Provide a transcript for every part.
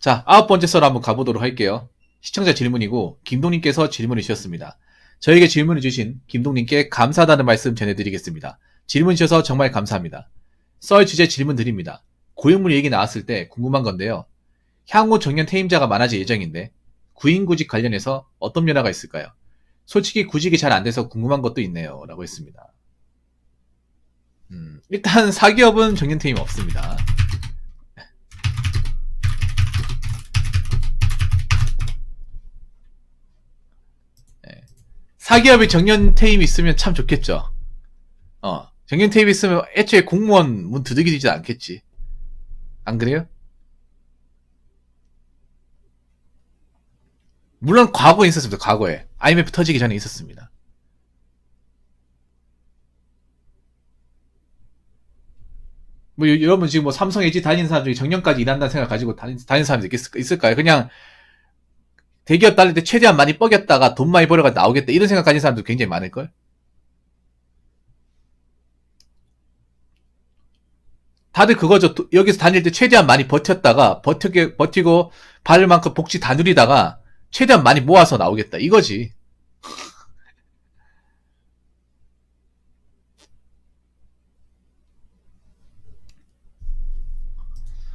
자, 9번째 썰 한번 가보도록 할게요. 시청자 질문이고 김동님께서 질문을 주셨습니다. 저에게 질문을 주신 김동님께 감사하다는 말씀 전해드리겠습니다. 질문 주셔서 정말 감사합니다. 썰 주제 질문 드립니다. 고인물 얘기 나왔을 때 궁금한 건데요. 향후 정년 퇴임자가 많아질 예정인데 구인구직 관련해서 어떤 변화가 있을까요? 솔직히 구직이 잘 안 돼서 궁금한 것도 있네요. 라고 했습니다. 일단 사기업은 정년 퇴임 없습니다. 사기업이 정년 퇴임 있으면 참 좋겠죠. 정년 퇴임 있으면 애초에 공무원 문 두들기지 않겠지. 안 그래요? 물론 과거에 있었습니다. 과거에. IMF 터지기 전에 있었습니다. 뭐 여러분 지금 뭐 삼성 LG 다니는 사람 중에 정년까지 일한다는 생각 가지고 다니는 사람이 있을까요? 그냥 대기업 다닐 때 최대한 많이 뻐겼다가 돈 많이 벌어가 나오겠다 이런 생각 가진 사람도 굉장히 많을걸? 다들 그거죠. 여기서 다닐 때 최대한 많이 버텼다가 버티고 받을 만큼 복지 다 누리다가 최대한 많이 모아서 나오겠다 이거지.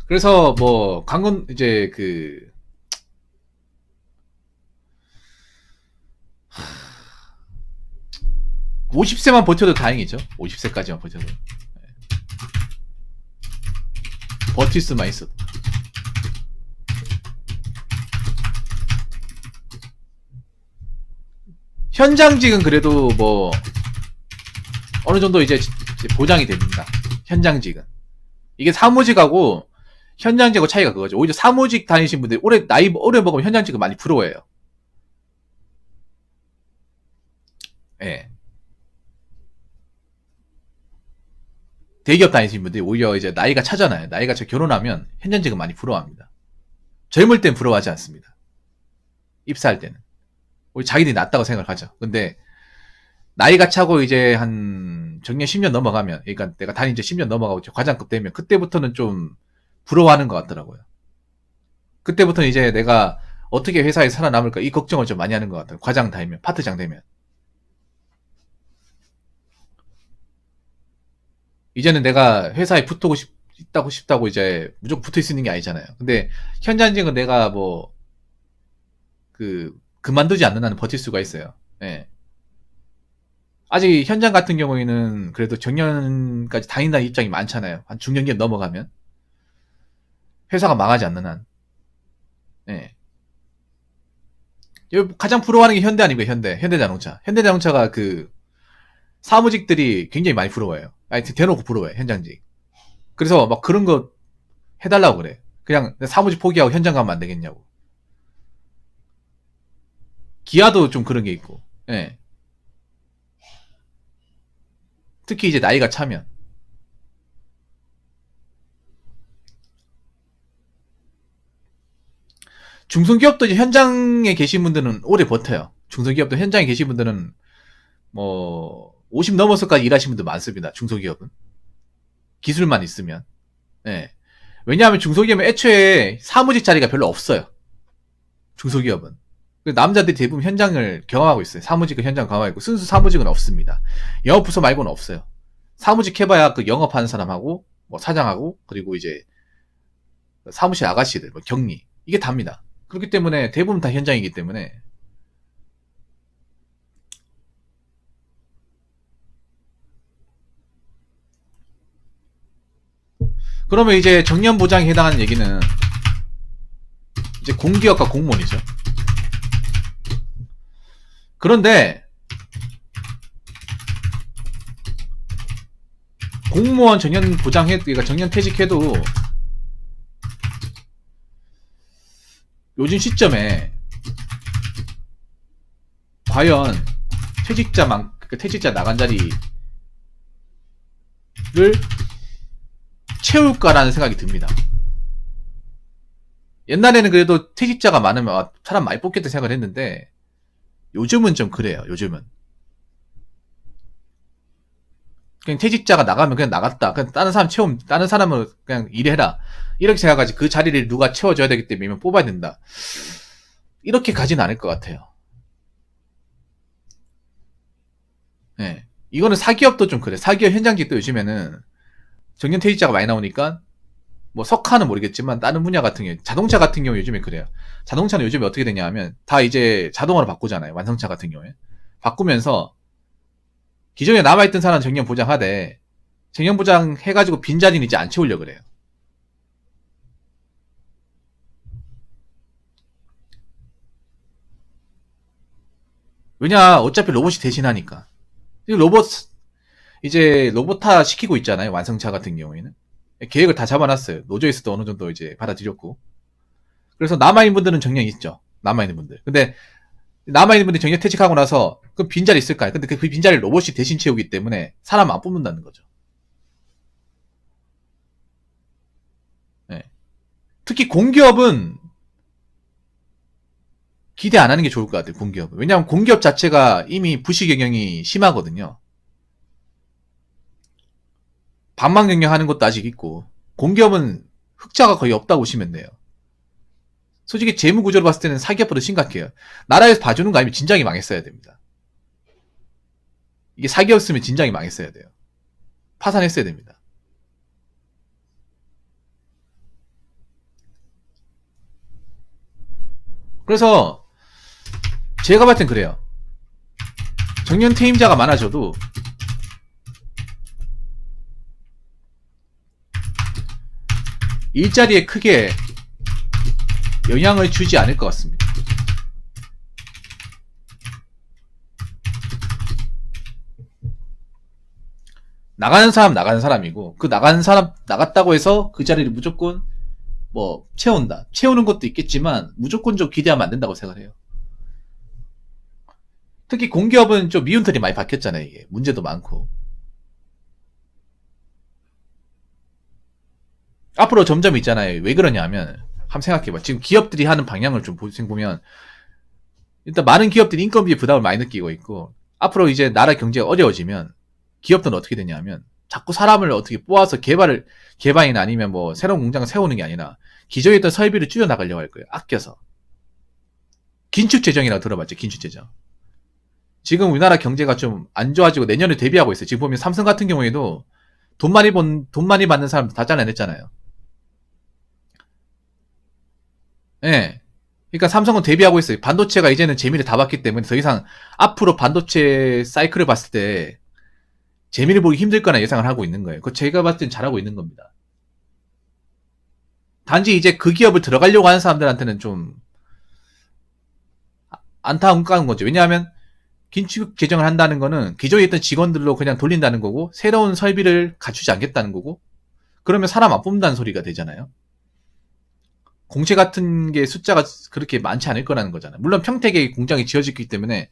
그래서 뭐 강건 이제 그 50세만 버텨도 다행이죠. 50세까지만 버텨도. 버틸 수만 있어도. 현장직은 그래도 뭐 어느 정도 이제 보장이 됩니다. 현장직은. 이게 사무직하고 현장직하고 차이가 그거죠. 오히려 사무직 다니신 분들이 나이 오래 먹으면 현장직을 많이 부러워해요. 예. 대기업 다니시는 분들이 오히려 이제 나이가 차잖아요. 나이가 차 결혼하면 현장직은 많이 부러워합니다. 젊을 땐 부러워하지 않습니다. 입사할 때는. 오히려 자기들이 낫다고 생각하죠. 근데 나이가 차고 이제 한 정년 10년 넘어가면, 그러니까 내가 다닌 지 10년 넘어가고 과장급 되면 그때부터는 좀 부러워하는 것 같더라고요. 그때부터는 이제 내가 어떻게 회사에 살아남을까 이 걱정을 좀 많이 하는 것 같아요. 과장 되면, 파트장 되면. 이제는 내가 회사에 붙고 싶다고 이제 무조건 붙어 있는 게 아니잖아요. 근데 현장직은 내가 뭐 그만두지 않는 한은 버틸 수가 있어요. 예. 아직 현장 같은 경우에는 그래도 정년까지 다닌다는 입장이 많잖아요. 한 중년기업 넘어가면 회사가 망하지 않는 한. 예. 가장 부러워하는 게 현대 아닙니까? 현대자동차. 현대자동차가 그 사무직들이 굉장히 많이 부러워해요. 아니 대놓고 부러워해 현장직. 그래서 막 그런 거 해달라고 그래. 그냥 사무직 포기하고 현장 가면 안 되겠냐고. 기아도 좀 그런 게 있고. 예. 특히 이제 나이가 차면. 중소기업도 이제 현장에 계신 분들은 오래 버텨요. 중소기업도 현장에 계신 분들은 뭐 50 넘어서까지 일하시는 분들 많습니다. 중소기업은. 기술만 있으면. 예. 왜냐하면 중소기업은 애초에 사무직 자리가 별로 없어요. 중소기업은. 남자들이 대부분 현장을 경험하고 있어요. 사무직은 현장 경험하고 있고 순수 사무직은 없습니다. 영업부서 말고는 없어요. 사무직 해봐야 그 영업하는 사람하고 뭐 사장하고 그리고 이제 사무실 아가씨들 뭐 경리 이게 답니다. 그렇기 때문에 대부분 다 현장이기 때문에 그러면 이제 정년보장에 해당하는 얘기는 이제 공기업과 공무원이죠. 그런데 공무원 정년 그러니까 정년 퇴직해도 요즘 시점에 과연 퇴직자 나간 자리를 채울까라는 생각이 듭니다. 옛날에는 그래도 퇴직자가 많으면 사람 많이 뽑겠다 생각을 했는데 요즘은 좀 그래요. 요즘은 그냥 퇴직자가 나가면 그냥 나갔다. 그냥 다른 사람을 그냥 일해라. 이렇게 생각하지. 그 자리를 누가 채워줘야 되기 때문에 몇 명 뽑아야 된다. 이렇게 가진 않을 것 같아요. 예. 이거는 사기업도 좀 그래. 사기업 현장직도 요즘에는 정년 퇴직자가 많이 나오니까 뭐 석화는 모르겠지만 다른 분야 같은 경우, 자동차 같은 경우 요즘에 그래요. 자동차는 요즘에 어떻게 되냐 하면 다 이제 자동화로 바꾸잖아요. 완성차 같은 경우에. 바꾸면서 기존에 남아있던 사람 정년 보장하되 정년 보장 해가지고 빈자리는 이제 안 채우려고 그래요. 왜냐, 어차피 로봇이 대신하니까. 이제 로봇화 시키고 있잖아요. 완성차 같은 경우에는. 계획을 다 잡아놨어요. 노조에서도 어느 정도 이제 받아들였고. 그래서 남아있는 분들은 정년이 있죠. 남아있는 분들. 근데 남아있는 분들이 정년 퇴직하고 나서 그 빈자리 있을까요? 근데 그 빈자리를 로봇이 대신 채우기 때문에 사람 안 뽑는다는 거죠. 네. 특히 공기업은 기대 안 하는 게 좋을 것 같아요. 공기업은. 왜냐하면 공기업 자체가 이미 부실 경영이 심하거든요. 반만 경영하는 것도 아직 있고 공기업은 흑자가 거의 없다고 보시면 돼요. 솔직히 재무 구조로 봤을 때는 사기업보다 심각해요. 나라에서 봐주는 거 아니면 진작에 망했어야 됩니다. 이게 사기업이었으면 진작에 망했어야 돼요. 파산했어야 됩니다. 그래서 제가 봤을 땐 그래요. 정년 퇴임자가 많아져도 일자리에 크게 영향을 주지 않을 것 같습니다. 나가는 사람 나가는 사람이고 그 나가는 사람 나갔다고 해서 그 자리를 무조건 뭐 채운다. 채우는 것도 있겠지만 무조건적으로 기대하면 안 된다고 생각을 해요. 특히 공기업은 좀 미운털이 많이 박혔잖아요. 이게 문제도 많고 앞으로 점점 있잖아요. 왜 그러냐면 한번 생각해봐. 지금 기업들이 하는 방향을 좀 보면 일단 많은 기업들이 인건비에 부담을 많이 느끼고 있고 앞으로 이제 나라 경제가 어려워지면 기업들은 어떻게 되냐면 자꾸 사람을 어떻게 뽑아서 개발이나 아니면 뭐 새로운 공장을 세우는 게 아니라 기존에 있던 설비를 줄여나가려고 할 거예요. 아껴서. 긴축재정이라고 들어봤죠. 긴축재정. 지금 우리나라 경제가 좀 안 좋아지고 내년을 대비하고 있어요. 지금 보면 삼성 같은 경우에도 돈 많이 받는 사람들 다 잘라냈잖아요. 예. 네. 그러니까 삼성은 대비하고 있어요. 반도체가 이제는 재미를 다 봤기 때문에 더 이상 앞으로 반도체 사이클을 봤을 때 재미를 보기 힘들 거나 예상을 하고 있는 거예요. 그 제가 봤을 땐 잘하고 있는 겁니다. 단지 이제 그 기업을 들어가려고 하는 사람들한테는 좀 안타까운 거죠. 왜냐하면 긴축 재정을 한다는 거는 기존에 있던 직원들로 그냥 돌린다는 거고 새로운 설비를 갖추지 않겠다는 거고 그러면 사람 안 뽑는다는 소리가 되잖아요. 공채 같은 게 숫자가 그렇게 많지 않을 거라는 거잖아요. 물론 평택에 공장이 지어졌기 때문에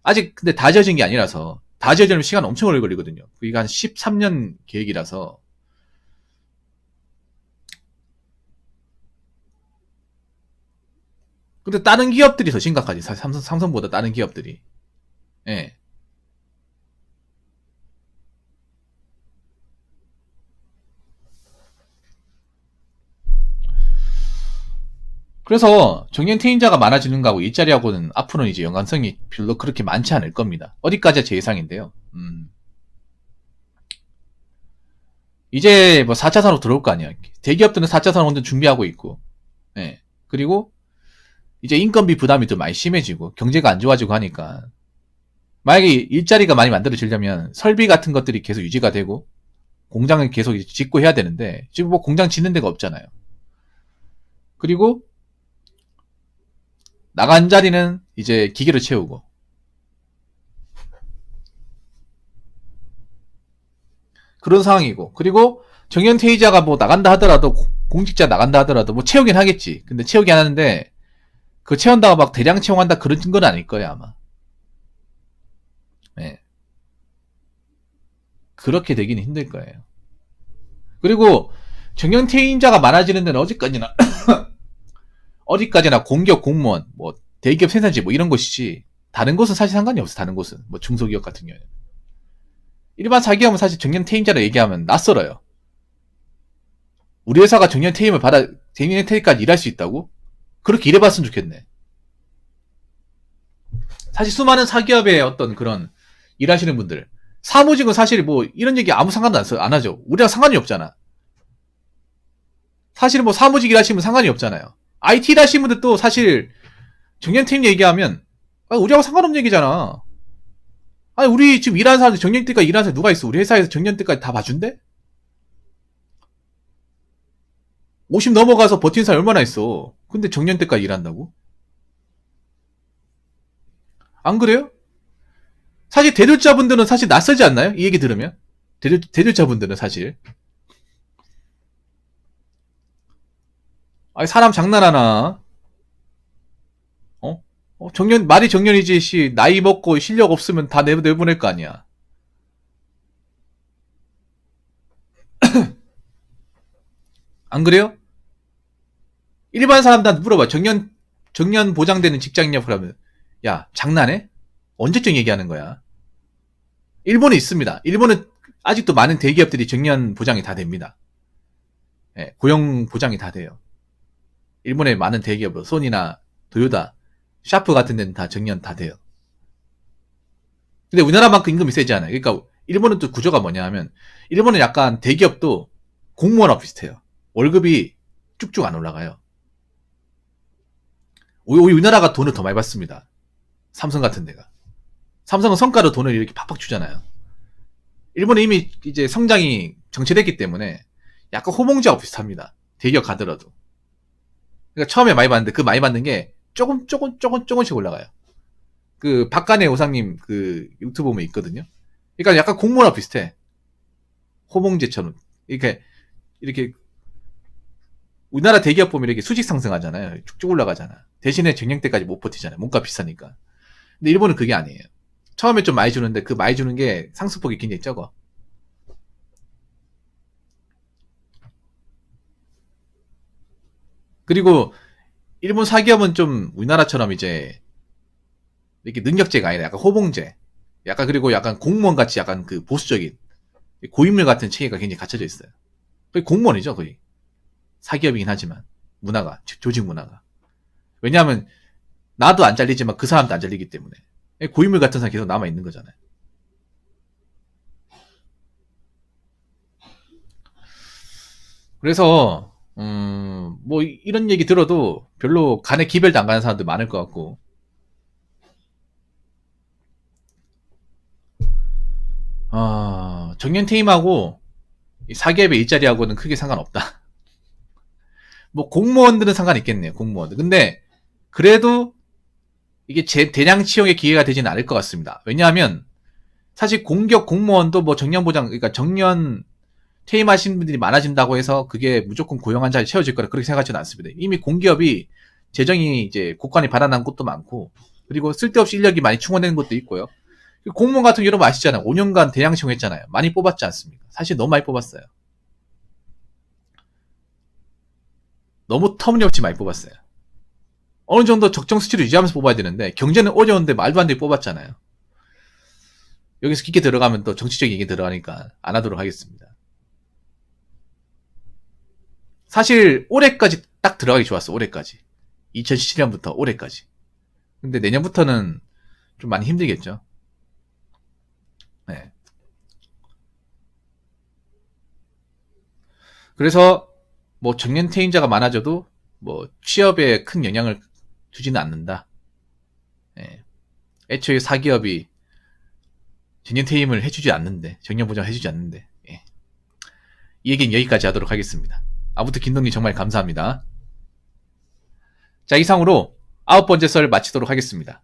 아직 근데 다 지어진 게 아니라서 다 지어지면 시간 엄청 오래 걸리거든요. 그게 한 13년 계획이라서 근데 다른 기업들이 더 심각하지. 삼성보다 다른 기업들이. 예. 그래서 정년 퇴임자가 많아지는 거하고 일자리하고는 앞으로는 이제 연관성이 별로 그렇게 많지 않을 겁니다. 어디까지가 제 예상인데요. 이제 뭐 4차 산업 들어올 거 아니야. 대기업들은 4차 산업 완전 준비하고 있고, 예. 그리고 이제 인건비 부담이 좀 많이 심해지고, 경제가 안 좋아지고 하니까, 만약에 일자리가 많이 만들어지려면 설비 같은 것들이 계속 유지가 되고, 공장을 계속 짓고 해야 되는데, 지금 뭐 공장 짓는 데가 없잖아요. 그리고 나간 자리는 이제 기계로 채우고, 그런 상황이고, 그리고 정년 퇴임자가 뭐 나간다 하더라도, 공직자 나간다 하더라도 뭐 채우긴 하겠지. 근데 채우긴 하는데, 그 채운다고 막 대량 채용한다 그런 건 아닐 거예요, 아마. 네. 그렇게 되기는 힘들 거예요. 그리고 정년 퇴임자가 많아지는 데는 어디까지나 공기업 공무원, 뭐 대기업 생산직 뭐 이런 것이지 다른 곳은 사실 상관이 없어. 다른 곳은 뭐 중소기업 같은 경우에는 일반 사기업은 사실 정년 퇴임자를 얘기하면 낯설어요. 우리 회사가 정년 퇴임을 받아 정년 퇴임까지 일할 수 있다고? 그렇게 일해봤으면 좋겠네. 사실 수많은 사기업의 어떤 그런 일하시는 분들, 사무직은 사실 뭐 이런 얘기 아무 상관도 안 하죠. 우리랑 상관이 없잖아. 사실은 뭐 사무직 일하시면 상관이 없잖아요. IT 일하시는 분들도 사실 정년퇴임 얘기하면 우리하고 상관없는 얘기잖아. 아니 우리 지금 일하는 사람들 정년 때까지 일하는 사람 누가 있어? 우리 회사에서 정년 때까지 다 봐준대? 50 넘어가서 버티는 사람이 얼마나 있어? 근데 정년 때까지 일한다고? 안 그래요? 사실 대졸자분들은 사실 낯설지 않나요? 이 얘기 들으면? 대졸자분들은 사실. 아니 사람 장난하나? 어? 말이 정년이지 씨 나이 먹고 실력 없으면 다 내보낼 거 아니야. 안 그래요? 일반 사람들한테 물어봐. 정년 보장되는 직장이냐 그러면 야 장난해? 언제쯤 얘기하는 거야? 일본에 있습니다. 일본은 아직도 많은 대기업들이 정년 보장이 다 됩니다. 예, 고용 보장이 다 돼요. 일본의 많은 대기업, 소니나 도요타, 샤프 같은 데는 다 정년 다 돼요. 근데 우리나라만큼 임금이 세지 않아요. 그러니까 일본은 또 구조가 뭐냐 하면 일본은 약간 대기업도 공무원하고 비슷해요. 월급이 쭉쭉 안 올라가요. 우리나라가 돈을 더 많이 받습니다. 삼성 같은 데가. 삼성은 성과로 돈을 이렇게 팍팍 주잖아요. 일본은 이미 이제 성장이 정체됐기 때문에 약간 호봉제하고 비슷합니다. 대기업 가더라도. 그러니까 처음에 많이 받는데 그 많이 받는 게 조금씩 올라가요. 그 박간의 오상님 그 유튜브 보면 있거든요. 그러니까 약간 공무원하고 비슷해. 호봉제처럼. 이렇게 우리나라 대기업 보면 이렇게 수직 상승하잖아요. 쭉쭉 올라가잖아. 대신에 정년 때까지 못 버티잖아요. 몸값 비싸니까. 근데 일본은 그게 아니에요. 처음에 좀 많이 주는데 그 많이 주는 게 상승폭이 굉장히 적어. 그리고 일본 사기업은 좀 우리나라처럼 이제 이렇게 능력제가 아니라 약간 호봉제. 약간 그리고 약간 공무원 같이 약간 그 보수적인 고인물 같은 체계가 굉장히 갖춰져 있어요. 거의 공무원이죠, 거의. 사기업이긴 하지만 문화가 조직 문화가. 왜냐하면 나도 안 잘리지만 그 사람도 안 잘리기 때문에 고인물 같은 사람 계속 남아 있는 거잖아요. 그래서 뭐 이런 얘기 들어도 별로 간에 기별도 안 가는 사람들 많을 것 같고. 정년 퇴임하고 사기업의 일자리하고는 크게 상관없다. 뭐 공무원들은 상관 있겠네요. 공무원들. 근데 그래도 이게 대량 채용의 기회가 되지는 않을 것 같습니다. 왜냐하면 사실 공기업 공무원도 뭐 정년 보장, 그러니까 정년 퇴임하신 분들이 많아진다고 해서 그게 무조건 고용한 자리 채워질 거라 그렇게 생각하지는 않습니다. 이미 공기업이 재정이 이제 국간이 바라난 곳도 많고, 그리고 쓸데없이 인력이 많이 충원되는 것도 있고요. 공무원 같은 경우 여러분 아시잖아요. 5년간 대량 채용했잖아요. 많이 뽑았지 않습니까? 사실 너무 많이 뽑았어요. 너무 터무니없이 많이 뽑았어요. 어느 정도 적정 수치를 유지하면서 뽑아야 되는데 경제는 어려운데 말도 안 되게 뽑았잖아요. 여기서 깊게 들어가면 또 정치적인 얘기 들어가니까 안 하도록 하겠습니다. 사실 올해까지 딱 들어가기 좋았어. 올해까지. 2017년부터 올해까지. 근데 내년부터는 좀 많이 힘들겠죠. 네. 그래서 뭐 정년 퇴임자가 많아져도 뭐 취업에 큰 영향을 주지는 않는다. 네. 애초에 사기업이 정년 퇴임을 해주지 않는데, 정년 보장을 해주지 않는데. 예. 이 얘기는 여기까지 하도록 하겠습니다. 아무튼 김동님 정말 감사합니다. 자, 이상으로 9번째 썰 마치도록 하겠습니다.